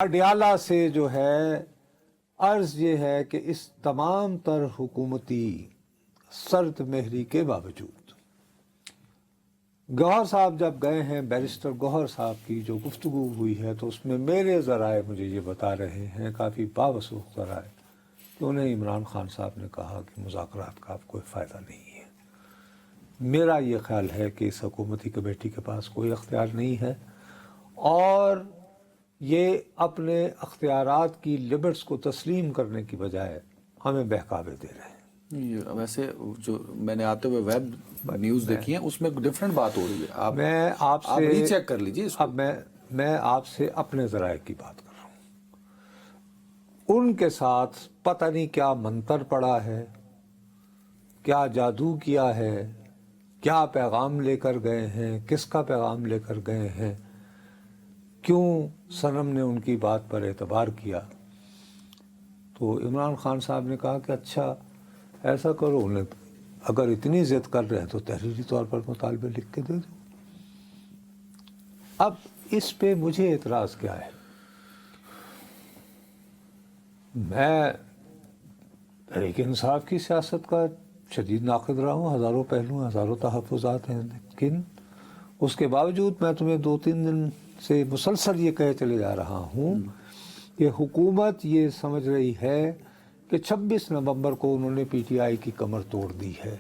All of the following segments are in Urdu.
اڈیالہ سے جو ہے عرض یہ ہے کہ اس تمام تر حکومتی سرد مہری کے باوجود گوہر صاحب جب گئے ہیں، بیرسٹر گوہر صاحب کی جو گفتگو ہوئی ہے تو اس میں میرے ذرائع مجھے یہ بتا رہے ہیں، کافی باوثوق ذرائع، کہ انہیں عمران خان صاحب نے کہا کہ مذاکرات کا اب کوئی فائدہ نہیں ہے۔ میرا یہ خیال ہے کہ اس حکومتی کمیٹی کے پاس کوئی اختیار نہیں ہے اور یہ اپنے اختیارات کی لمٹس کو تسلیم کرنے کی بجائے ہمیں بہکاوے دے رہے ہیں۔ ویسے جو میں نے آتے ہوئے ویب نیوز دیکھی ہیں اس میں ڈفرینٹ بات ہو رہی ہے، میں آپ سے ری چیک کر لیجیے اس کو۔ اب میں آپ سے اپنے ذرائع کی بات کر رہا ہوں۔ ان کے ساتھ پتہ نہیں کیا منتر پڑا ہے، کیا جادو کیا ہے، کیا پیغام لے کر گئے ہیں، کس کا پیغام لے کر گئے ہیں، کیوں صنم نے ان کی بات پر اعتبار کیا۔ تو عمران خان صاحب نے کہا کہ اچھا ایسا کرو، انہیں اگر اتنی ضد کر رہے ہیں تو تحریری طور پر مطالبے لکھ کے دے دو۔ اب اس پہ مجھے اعتراض کیا ہے؟ میں تحریک انصاف کی سیاست کا شدید ناقد رہا ہوں، ہزاروں پہلو ہیں، ہزاروں تحفظات ہیں، لیکن اس کے باوجود میں تمہیں 2-3 دن سے مسلسل یہ کہے چلے جا رہا ہوں کہ حکومت یہ سمجھ رہی ہے کہ 26 نومبر کو انہوں نے پی ٹی آئی کی کمر توڑ دی ہے۔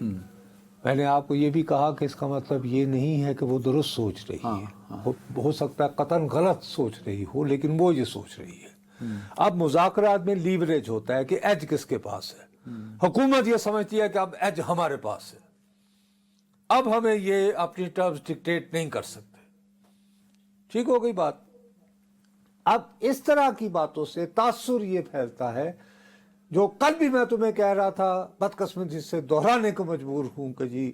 میں نے آپ کو یہ بھی کہا کہ اس کا مطلب یہ نہیں ہے کہ وہ درست سوچ رہی ہے، ہو سکتا ہے قطعاً غلط سوچ رہی ہو، لیکن وہ یہ سوچ رہی ہے۔ اب مذاکرات میں لیوریج ہوتا ہے کہ ایج کس کے پاس ہے۔ حکومت یہ سمجھتی ہے کہ اب ایج ہمارے پاس ہے، اب ہمیں یہ اپنی ٹرمز ڈکٹیٹ نہیں کر سکتے۔ ٹھیک ہو گئی بات؟ اب اس طرح کی باتوں سے تاثر یہ پھیلتا ہے، جو کل بھی میں تمہیں کہہ رہا تھا، بدقسمتی سے دہرانے کو مجبور ہوں کہ جی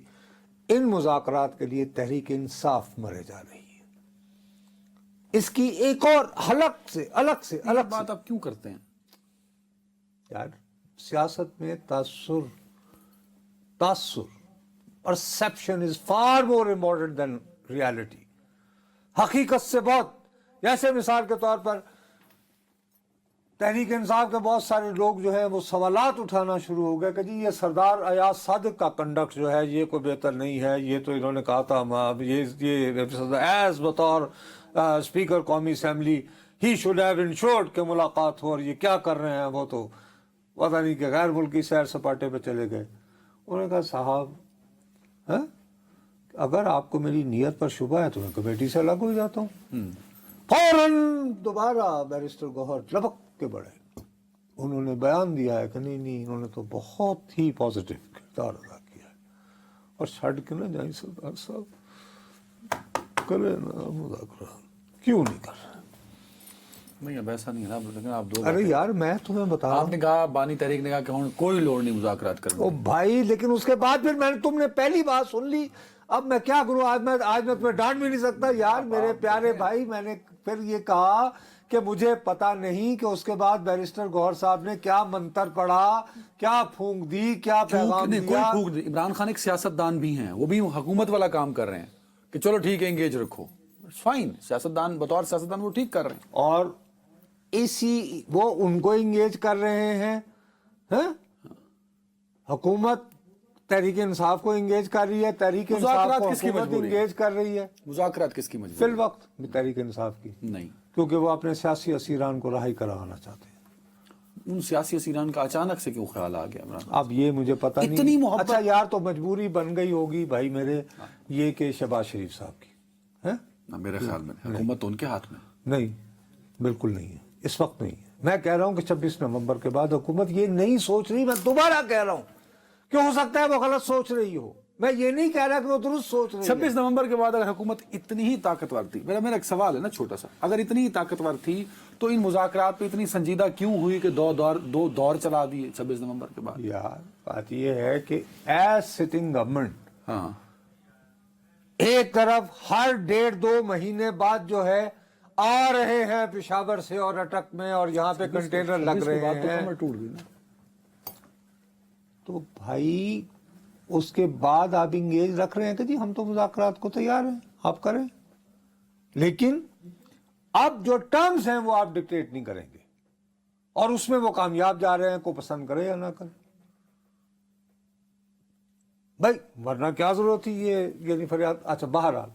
ان مذاکرات کے لیے تحریک انصاف مرے جا رہی ہے۔ اس کی ایک اور الگ بات آپ کیوں کرتے ہیں؟ یار سیاست میں تاثر perception is far more important than reality. حقیقت سے بہت، جیسے مثال کے طور پر تحریک انصاف کے بہت سارے لوگ جو ہیں وہ سوالات اٹھانا شروع ہو گئے کہ جی یہ سردار ایاز صادق کا کنڈکٹ جو ہے یہ کوئی بہتر نہیں ہے، یہ تو انہوں نے کہا تھا یہ ایز بطور اسپیکر قومی اسمبلی ہی شوڈ ہیو انشورڈ کہ ملاقات ہو، اور یہ کیا کر رہے ہیں، وہ تو پتہ نہیں کہ غیر ملکی سیر سپاٹے پہ چلے گئے۔ انہوں نے کہا صاحب اگر آپ کو میری نیت پر شبہ ہے تو میں کمیٹی سے الگ ہو جاتا ہوں۔ فوراً دوبارہ بیرسٹر گوہر لبک کے بڑھے، انہوں نے بیان دیا ہے کہ نہیں انہوں نے تو بہت ہی پازیٹیو کردار ادا کیا ہے، اور چھڑ کے نہ جائیں سردار صاحب، کرے نا مذاکرات، کیوں نہیں کر رہے؟ نہیں اب ایسا نہیں ہے نا، لیکن آپ دو ارے یار میں تمہیں بتا رہا ہوں، آپ نے کہا بانی تحریک نے کہا کہ کوئی لوڑ نہیں مذاکرات کرنے او بھائی، لیکن اس کے بعد پھر تم نے پہلی بات سن لی، اب میں کیا کروں؟ آج میں تمہیں ڈانٹ بھی نہیں سکتا یار میرے پیارے بھائی۔ میں نے پھر یہ کہا کہ مجھے پتا نہیں کہ اس کے بعد بیرسٹر گوہر صاحب نے کیا منتر پڑھا، کیا پھونک دی، کیا پیغام نہیں کوئی دیا۔ پھونک نہیں۔ عمران خان ایک سیاست دان بھی ہیں، وہ بھی حکومت والا کام کر رہے ہیں کہ چلو ٹھیک ہے انگیج رکھو، فائن، سیاست دان بطور سیاست دان وہ ٹھیک کر رہے ہیں، اور وہ ان کو انگیج کر رہے ہیں، حکومت تحریک انصاف کو انگیج کر رہی ہے، تحریک انصاف کو حکومت انگیج کر رہی ہے۔ مذاکرات کس کی مجبوری؟ فی الوقت تحریک انصاف کی، نہیں، کیونکہ وہ اپنے سیاسی اسیران کو رہائی کرانا چاہتے ہیں۔ ان سیاسی اسیران کا اچانک سے کیوں خیال آ گیا عمران خان؟ اب یہ مجھے پتہ نہیں، اتنی محبت، اچھا یار تو مجبوری بن گئی ہوگی بھائی میرے، یہ کہ شہباز شریف صاحب کی میرے خیال میں حکومت تو ان کے ہاتھ میں نہیں، بالکل نہیں ہے، اس وقت نہیں ہے۔ میں کہہ رہا ہوں کہ 26 نومبر کے بعد حکومت یہ نہیں سوچ رہی، میں دوبارہ کہہ رہا ہوں کہ ہو سکتا ہے وہ غلط سوچ رہی ہو، میں یہ نہیں کہہ رہا کہ وہ درست سوچ رہی ہے۔ 26 نومبر کے بعد اگر حکومت اتنی ہی طاقتور تھی، میرا ایک سوال ہے نا چھوٹا سا، اگر اتنی ہی طاقتور تھی تو ان مذاکرات پہ اتنی سنجیدہ کیوں ہوئی کہ دو دور چلا دیے 26 نومبر کے بعد؟ یار بات یہ ہے کہ ایز سٹنگ گورنمنٹ ہاں، ایک طرف ہر 1.5-2 مہینے بعد جو ہے آ رہے ہیں پشاور سے اور اٹک میں، اور یہاں پہ کنٹینر لگ رہے ہیں، ٹوٹ گئی نا۔ تو بھائی اس کے بعد آپ انگیج رکھ رہے ہیں کہ جی ہم تو مذاکرات کو تیار ہیں، آپ کریں، لیکن اب جو ٹرمز ہیں وہ آپ ڈکٹیٹ نہیں کریں گے، اور اس میں وہ کامیاب جا رہے ہیں، کو پسند کرے یا نہ کرے بھائی، ورنہ کیا ضرورت تھی یہ یعنی فریاد. اچھا بہرحال